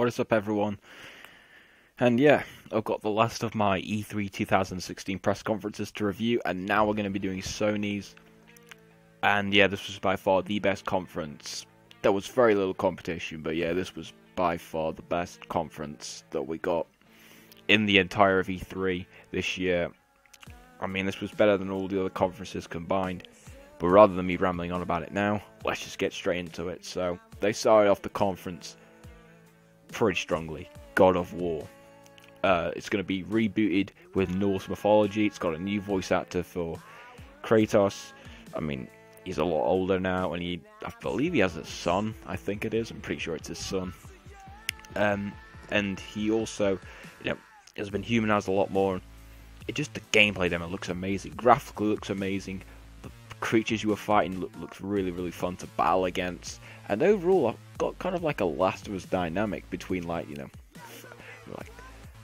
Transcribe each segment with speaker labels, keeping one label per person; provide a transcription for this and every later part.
Speaker 1: What is up, everyone? And yeah, I've got the last of my E3 2016 press conferences to review, and now we're going to be doing Sony's. And yeah, this was by far the best conference. There was very little competition, but yeah, this was by far the best conference that we got in the entire of E3 this year. I mean, this was better than all the other conferences combined. But rather than me rambling on about it now, let's just get straight into it. So, they started off the conference pretty strongly. God of War. It's going to be rebooted with Norse mythology. It's got a new voice actor for Kratos. I mean, he's a lot older now, and I believe he has a son, I think it is. I'm pretty sure it's his son. And he also, has been humanized a lot more. The gameplay demo looks amazing. Graphically looks amazing. The creatures you were fighting looks really, really fun to battle against. And overall, I've got kind of like a Last of Us dynamic between, like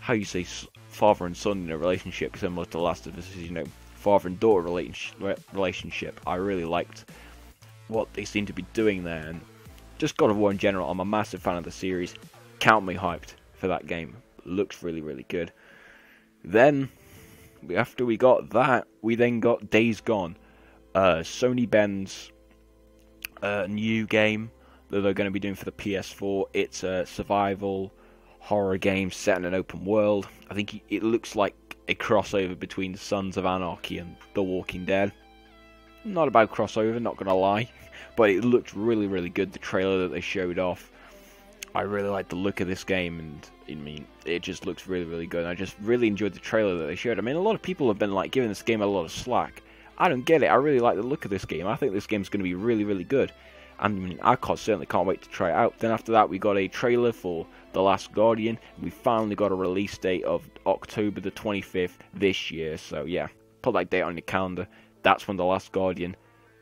Speaker 1: how you say father and son in a relationship, similar to Last of Us, father and daughter relationship. I really liked what they seem to be doing there, and just God of War in general. I'm a massive fan of the series. Count me hyped for that game. Looks really, really good. Then, after we got that, we then got Days Gone. Sony Ben's new game that they're going to be doing for the PS4. It's a survival horror game set in an open world. I think it looks like a crossover between Sons of Anarchy and The Walking Dead. Not a bad crossover, not going to lie. But it looked really, really good, the trailer that they showed off. I really like the look of this game, and it just looks really, really good. I just really enjoyed the trailer that they showed. I mean, a lot of people have been giving this game a lot of slack. I don't get it. I really like the look of this game. I think this game's going to be really, really good. I mean, I certainly can't wait to try it out. Then after that, we got a trailer for The Last Guardian. We finally got a release date of October the 25th this year. So yeah, put that date on your calendar. That's when The Last Guardian,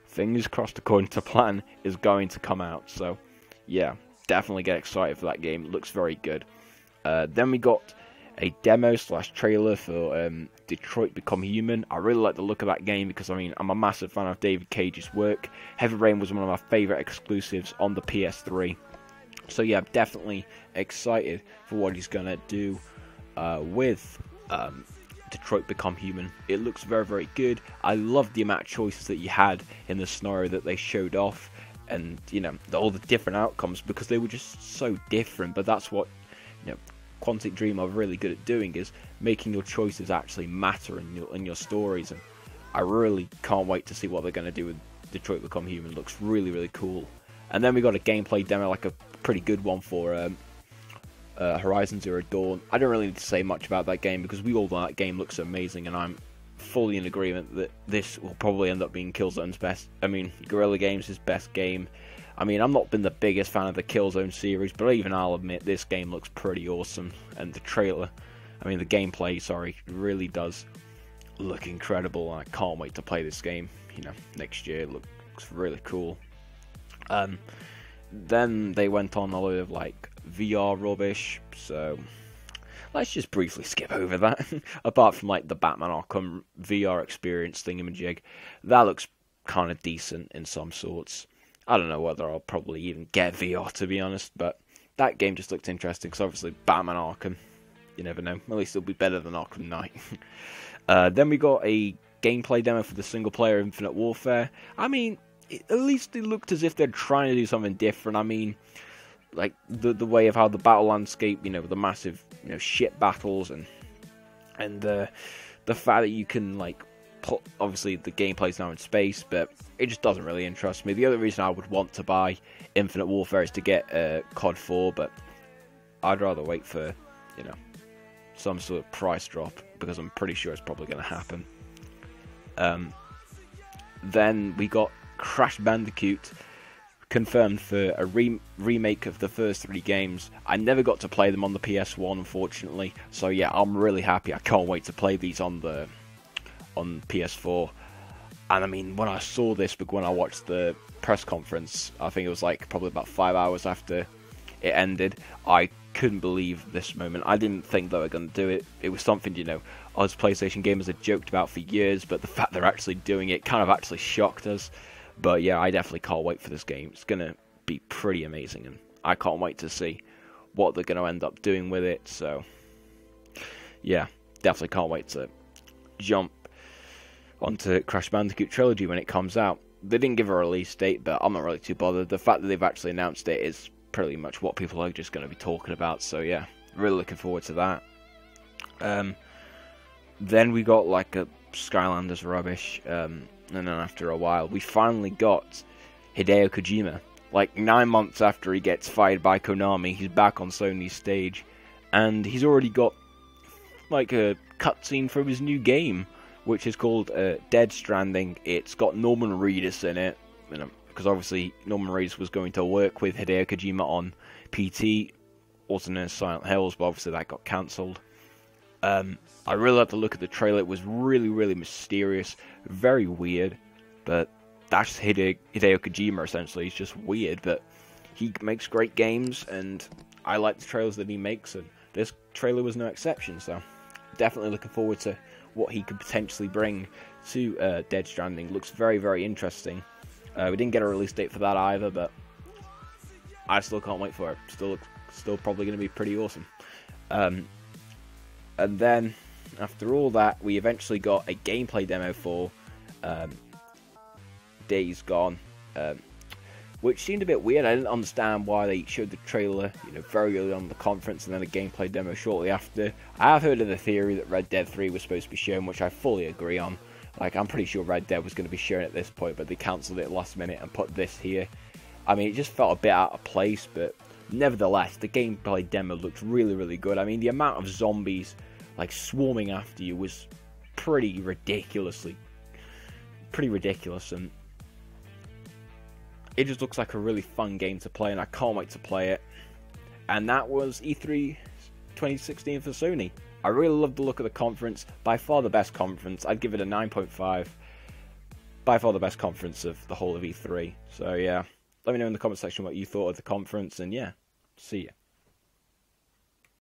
Speaker 1: fingers crossed according to plan, is going to come out. So yeah, definitely get excited for that game. It looks very good. Then we got a demo/trailer for Detroit Become Human. I really like the look of that game because, I'm a massive fan of David Cage's work. Heavy Rain was one of my favourite exclusives on the PS3. So yeah, I'm definitely excited for what he's going to do with Detroit Become Human. It looks very, very good. I love the amount of choices that you had in the scenario that they showed off. And, all the different outcomes, because they were just so different. But that's what, Quantic Dream are really good at doing, is making your choices actually matter in your stories. And I really can't wait to see what they're going to do with Detroit Become Human. It looks really, really cool. And then we got a gameplay demo, like a pretty good one for Horizon Zero Dawn. I don't really need to say much about that game because we all know that game looks amazing, and I'm fully in agreement that this will probably end up being Killzone's best. Guerrilla Games' best game. I've not been the biggest fan of the Killzone series, but even I'll admit this game looks pretty awesome. And the trailer, the gameplay, really does look incredible. I can't wait to play this game, next year. It looks really cool. Then they went on a load of, VR rubbish, so let's just briefly skip over that. Apart from, the Batman Arkham VR experience thingamajig, that looks kind of decent in some sorts. I don't know whether I'll probably even get VR, to be honest, but that game just looked interesting, because obviously Batman Arkham, you never know, at least it'll be better than Arkham Knight. Then we got a gameplay demo for the single-player Infinite Warfare. At least it looked as if they're trying to do something different. The way of how the battle landscape, with the massive, ship battles, and the fact that you can, obviously the gameplay's now in space, but it just doesn't really interest me. The other reason I would want to buy Infinite Warfare is to get COD 4, but I'd rather wait for, some sort of price drop, because I'm pretty sure it's probably going to happen. Then we got Crash Bandicoot confirmed for a remake of the first 3 games. I never got to play them on the PS1, unfortunately, so yeah, I'm really happy. I can't wait to play these on PS4. And when I saw this, when I watched the press conference, I think it was probably about 5 hours after it ended, I couldn't believe this moment. I didn't think they were going to do it. It was something, us PlayStation gamers had joked about for years, but the fact they're actually doing it kind of actually shocked us. But yeah, I definitely can't wait for this game. It's going to be pretty amazing, and I can't wait to see what they're going to end up doing with it. So, yeah, definitely can't wait to jump onto Crash Bandicoot Trilogy when it comes out. They didn't give a release date, but I'm not really too bothered. The fact that they've actually announced it is pretty much what people are just going to be talking about. So, yeah, really looking forward to that. Then we got like a Skylanders rubbish, and then after a while, we finally got Hideo Kojima. Like 9 months after he gets fired by Konami, he's back on Sony's stage, and he's already got like a cutscene from his new game, which is called Dead Stranding. It's got Norman Reedus in it, because obviously Norman Reedus was going to work with Hideo Kojima on PT, also known as Silent Hills, but obviously that got cancelled. I really like the look of the trailer. It was really, really mysterious, very weird, but that's Hideo Kojima, essentially. He's just weird, but he makes great games, and I like the trailers that he makes, and this trailer was no exception, so definitely looking forward to what he could potentially bring to Dead Stranding. Looks very, very interesting. We didn't get a release date for that either, but I still can't wait for it. Still probably going to be pretty awesome. And then, after all that, we eventually got a gameplay demo for Days Gone, which seemed a bit weird. I didn't understand why they showed the trailer, very early on in the conference, and then a gameplay demo shortly after. I have heard of the theory that Red Dead 3 was supposed to be shown, which I fully agree on. Like, I'm pretty sure Red Dead was going to be shown at this point, but they cancelled it last minute and put this here. I mean, it just felt a bit out of place, but nevertheless, the gameplay demo looked really, really good. I mean, the amount of zombies like swarming after you was pretty ridiculous, and it just looks like a really fun game to play, and I can't wait to play it. And that was E3 2016 for Sony. I really loved the look of the conference. By far the best conference. I'd give it a 9.5. By far the best conference of the whole of E3. So yeah, let me know in the comment section what you thought of the conference, and yeah, see ya.